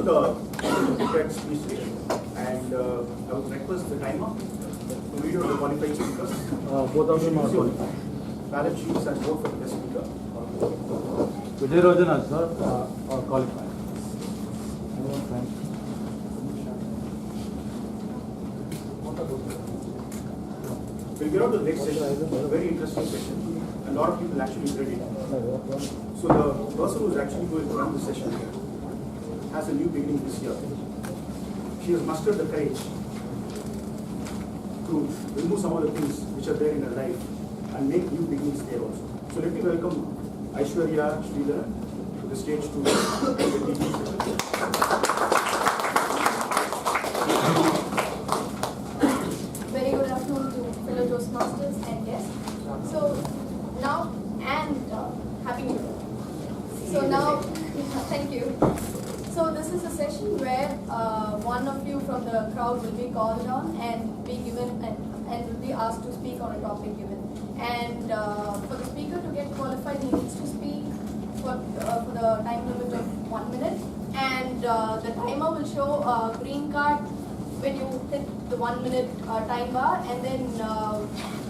prepared speech today, and I would request the timer to read out the qualified speakers. Both of them are qualified. Ballot sheets and vote for the guest speaker. Vijay Rojana, sir, are qualified. We'll get on to the next session. A very interesting session. A lot of people actually read it. So the person who's actually going to run the session has a new beginning this year. She has mustered the courage to remove some of the things which are there in her life and make new beginnings there also. So let me welcome Aishwarya Sridharan to the stage to the teaching session. Very good afternoon to fellow Toastmasters and guests. So now, and Happy New Year. So now, thank you. So this is a session where one of you from the crowd will be called on and be given and will be asked to speak on a topic given. And for the speaker to get qualified, he needs to speak for the time limit of 1 minute. And the timer will show a green card when you hit the 1 minute time bar, and then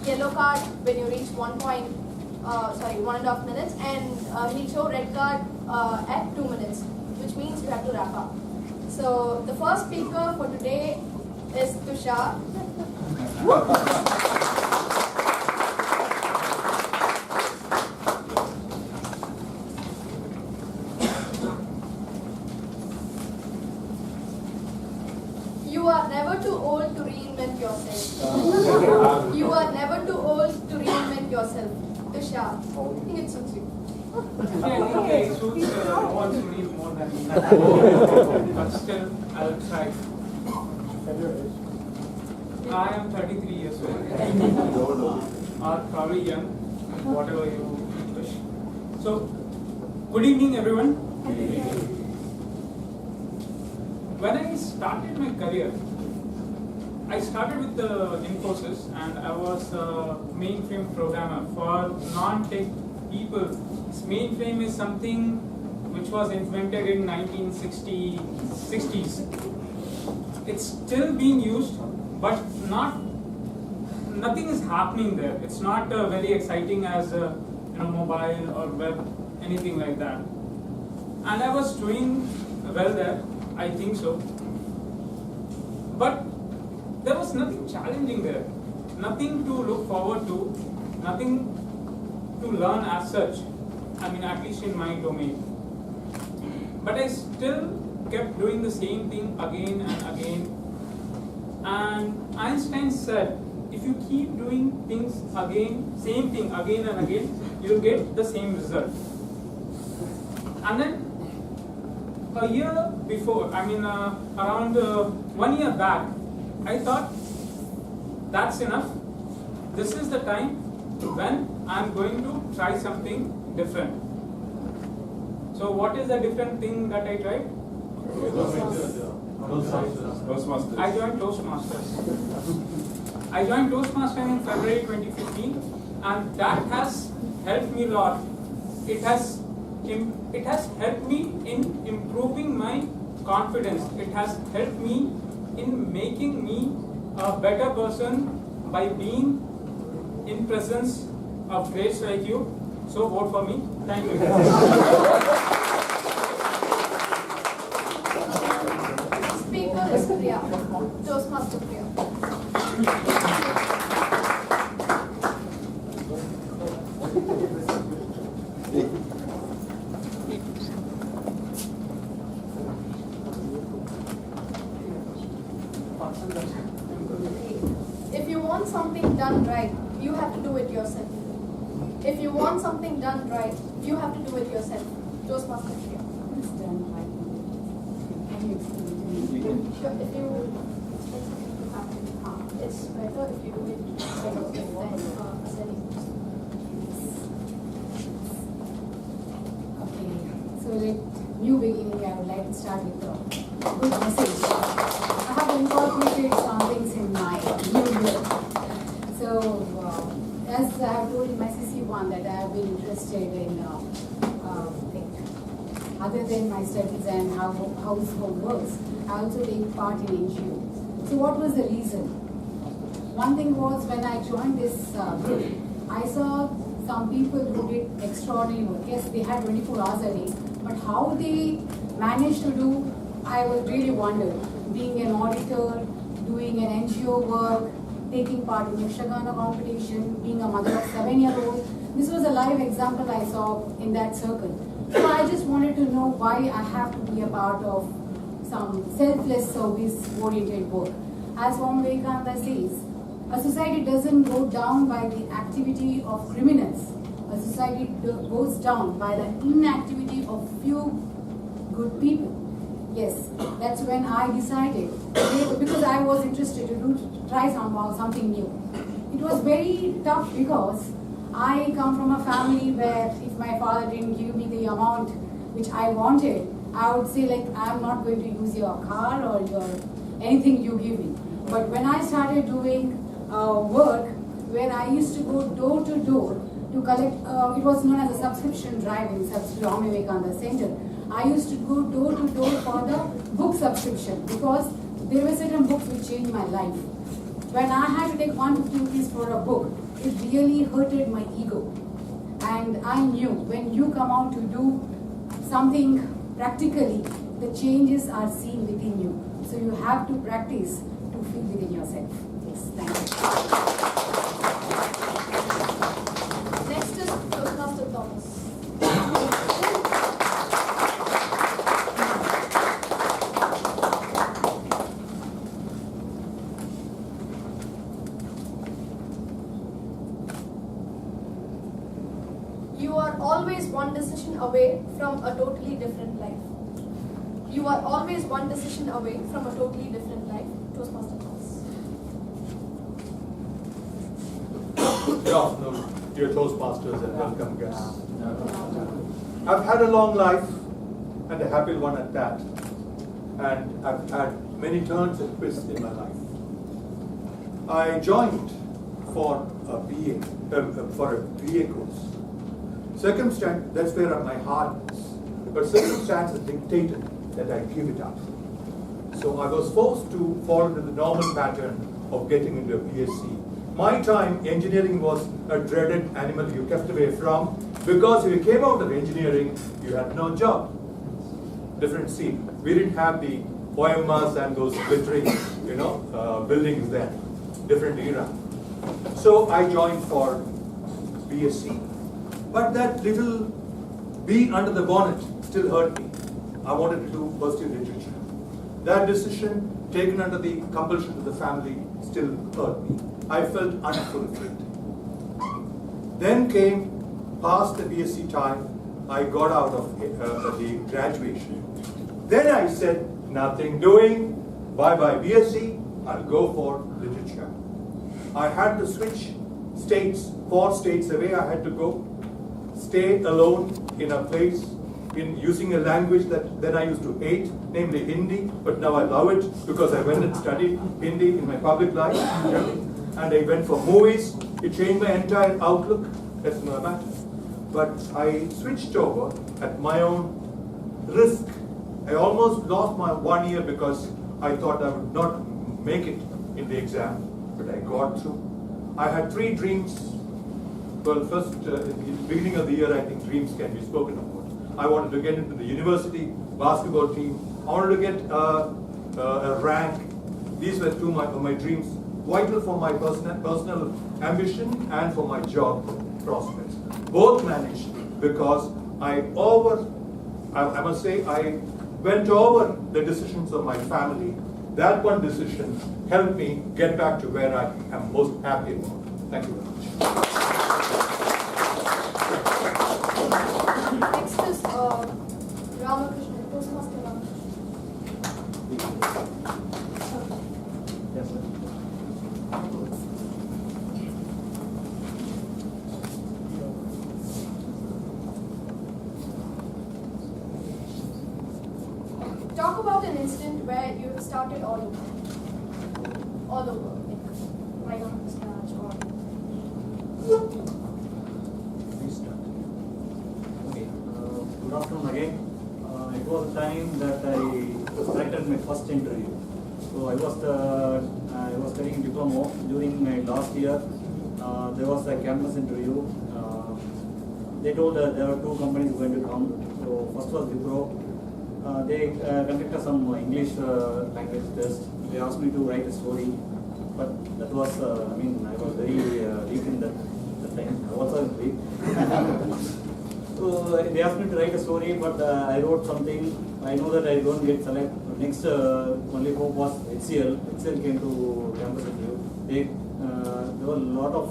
yellow card when you reach 1.5 minutes, and he'll show red card at 2 minutes, which means you have to wrap up. So the first speaker for today is Tushar. You are never too old to reinvent yourself. You are never too old to reinvent yourself. Tushar, I think it suits you. It suits no one to read more than me. But still, I'll try. I am 33 years old. Or probably young, whatever you wish. So, good evening, everyone. When I started my career, I started with the Infosys, and I was a mainframe programmer for non-tech people. Mainframe is something which was invented in 1960s. It's still being used, but nothing is happening there. It's not very exciting as mobile or web, anything like that. And I was doing well there, I think so. But there was nothing challenging there, nothing to look forward to, nothing to learn as such. I mean, at least in my domain. But I still kept doing the same thing again and again. And Einstein said, if you keep doing things again, same thing again and again, you'll get the same result. And then a year before, around 1 year back, I thought, that's enough. This is the time when I'm going to try something different. So what is the different thing that I tried? Toastmasters. I joined Toastmasters. I joined Toastmasters in February 2015, and that has helped me a lot. It has helped me in improving my confidence. It has helped me in making me a better person by being in presence of greats like you. So vote for me. Thank you. Speaker is Priya, Toastmaster Priya. If you want something done right, you have to do it yourself. If you want something done right, you have to do it yourself. Toastmaster Priya. It's done right. Can you explain to me? Sure, if you it's better if you do it better than selling. Okay, so new beginning, I would like to start with a good message. I have incorporated some things in my new year. So, as I have told in my CC1 that I have been interested in other than my studies and how household works, I also take part in NGO. So what was the reason? One thing was when I joined this group, I saw some people who did extraordinary work. Yes, they had 24 hours a day, but how they managed to do, I was really wondered. Being an auditor, doing an NGO work, taking part in Yakshagana competition, being a mother of 7-year-old. This was a live example I saw in that circle. So I just wanted to know why I have to be a part of some selfless service-oriented work. As Swami Vivekananda says, a society doesn't go down by the activity of criminals. A society goes down by the inactivity of few good people. Yes, that's when I decided, because I was interested to try something new. It was very tough because I come from a family where if my father didn't give me the amount which I wanted, I would say like, I'm not going to use your car or your anything you give me. But when I started doing work where I used to go door to door to collect, it was known as a subscription drive in Swami Vivekananda Center. I used to go door to door for the book subscription because there were certain books which changed my life. When I had to take 150 rupees for a book, it really hurted my ego. And I knew when you come out to do something practically, the changes are seen within you. So you have to practice to feel within yourself. Yes, thank you. Next is Toastmaster Thomas. You are always one decision away from a totally different life. You are always one decision away from a totally different life. Toastmaster Thomas. Good afternoon, dear Toastmasters and welcome guests. I've had a long life and a happy one at that. And I've had many turns and twists in my life. I joined for a BA course. Circumstance, that's where my heart is. But circumstances dictated that I give it up. So I was forced to fall into the normal pattern of getting into a BSc. My time, engineering was a dreaded animal you kept away from because if you came out of engineering, you had no job. Different scene. We didn't have the OMRs and those glittering, buildings then. Different era. So I joined for BSc. But that little bee under the bonnet still hurt me. I wanted to pursue literature. That decision, taken under the compulsion of the family, still hurt me. I felt unfulfilled. Then came past the BSc time, I got out of the graduation. Then I said, nothing doing, bye-bye BSc, I'll go for literature. I had to switch states, 4 states away I had to go. Stay alone in a place, in using a language that then I used to hate, namely Hindi, but now I love it because I went and studied Hindi in my public life. And I went for movies. It changed my entire outlook. That's another matter. But I switched over at my own risk. I almost lost my 1 year because I thought I would not make it in the exam, but I got through. I had 3 dreams. Well, first, in the beginning of the year, I think dreams can be spoken about. I wanted to get into the university basketball team. I wanted to get a rank. These were 2 of my dreams, vital for my personal ambition and for my job prospects. Both managed because I must say, I went over the decisions of my family. That one decision helped me get back to where I am most happy about. Thank you very much. Next is Ramakrishnan, Toastmaster Ramakrishnan. Yes, sir. Talk about an incident where you started all over, like right on the scratch or. Okay. Good afternoon again. time that I selected my first interview. So I was studying diploma during my last year. There was a campus interview. They told that there were two companies going to come. So first was Wipro. They conducted some English language test. They asked me to write a story, but that was I was very weak in that time. I was also weak. So they asked me to write a story, but I wrote something. I know that I don't get selected. Next only hope was HCL. HCL came to campus interview. There were a lot of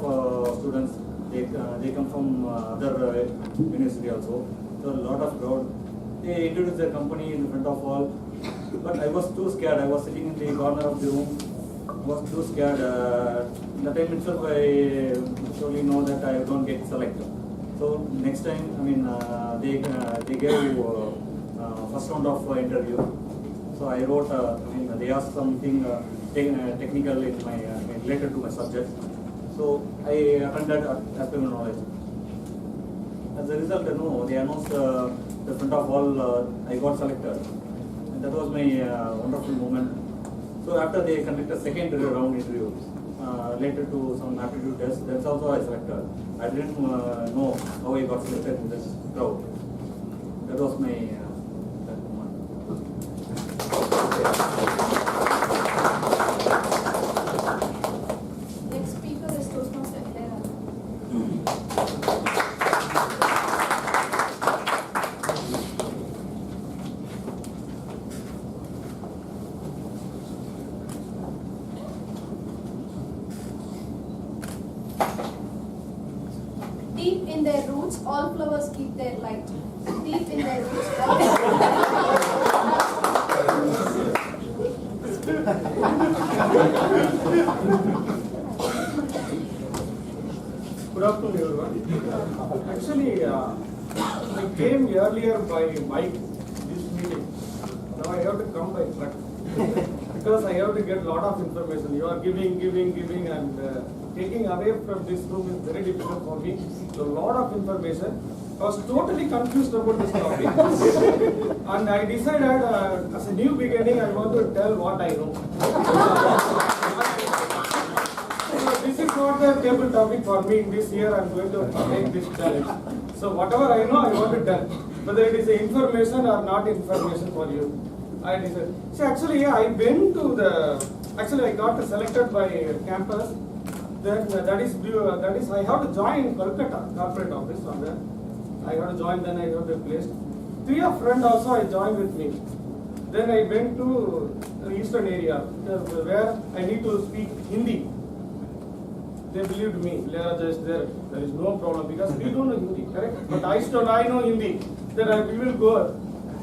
students. They come from other university also. There were a lot of crowd. They introduced their company in front of all, but I was too scared. I was sitting in the corner of the room. I was too scared. That time itself, I surely know that I don't get selected. So next time, they gave first round of interview. So I wrote. They asked something technical in my related to my subject. So I attended as per my knowledge. As a result, they announced the front of all. I got selected, and that was my wonderful moment. So after they conducted second round interview, related to some aptitude test, that's also I selected. I didn't know how I got selected in this crowd. That was my that moment. Next speaker is Toastmaster Clara. Deep in their roots, all flowers keep their light. Deep in their roots, all Good afternoon, everyone. Actually, I came earlier by bike, this meeting. Now I have to come by truck. Because I have to get a lot of information. You are giving and taking away from this room is very difficult for me. So a lot of information. I was totally confused about this topic. And I decided as a new beginning, I want to tell what I know. So this is not the table topic for me. This year I am going to make this challenge. So whatever I know, I want to tell. Whether it is information or not information for you. I decided. See, actually, I went to I got selected by campus. Then that is I have to join Kolkata corporate office on there. I have to join, then I have to place. 3 of friends also I joined with me. Then I went to the eastern area where I need to speak Hindi. They believed me. There is no problem because we don't know Hindi, correct? But I know Hindi. Then we will go.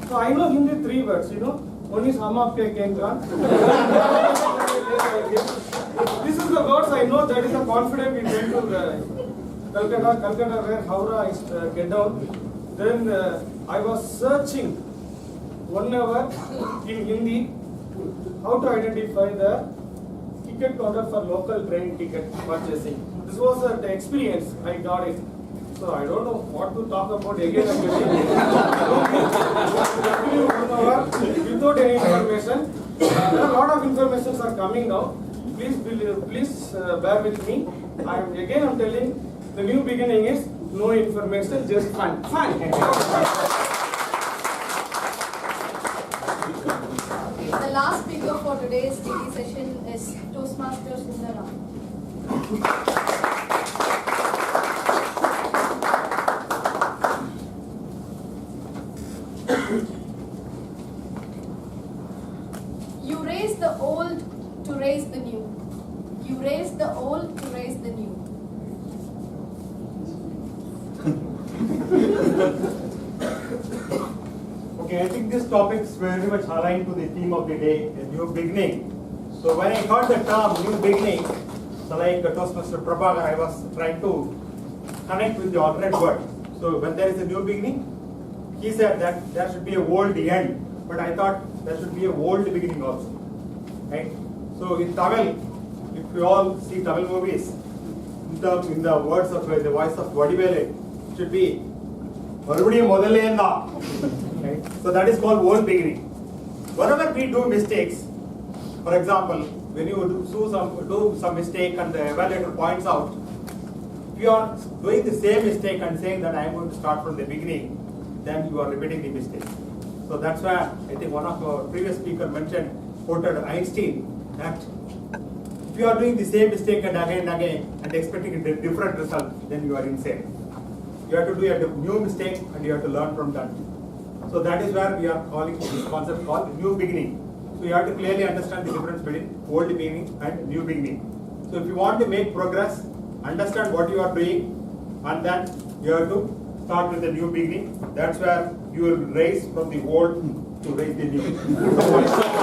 So I know Hindi 3 words, One is hum aapke kengan. This is the words I know. That is the confidence we went to Calcutta where Howrah is get down. Then I was searching 1 hour in Hindi how to identify the ticket counter for local train ticket purchasing. This was an experience. I got it. So I don't know what to talk about again and again. 1 hour without any information. There are a lot of informations are coming now. Please bear with me. I'm telling. The new beginning is no information, just fun. Fun. The last speaker for today's DD session is Toastmaster Sundaram. You raise the old to raise the new. You raise the old to raise the new. Okay, I think this topic is very much aligned to the theme of the day, a new beginning. So when I heard the term new beginning, so like Toastmaster Prabhakar, I was trying to connect with the alternate word. So when there is a new beginning, he said that there should be a old end, but I thought there should be a old beginning also. Right? So in Tamil, if you all see Tamil movies, in the words of the voice of Vadivelu, should be மறுபடியும் முதல்ல இருந்தா. Right? So that is called old beginning. Whenever we do mistakes, for example, when you do some mistake and the evaluator points out, if you are doing the same mistake and saying that I am going to start from the beginning, then you are repeating the mistake. So that's why I think one of our previous speaker quoted Einstein, that if you are doing the same mistake and again and expecting a different result, then you are insane. You have to do a new mistake and you have to learn from that. So that is where we are calling this concept called new beginning. So you have to clearly understand the difference between old beginning and new beginning. So if you want to make progress, understand what you are doing, and then you have to start with the new beginning. That's where you will raise from the old to raise the new.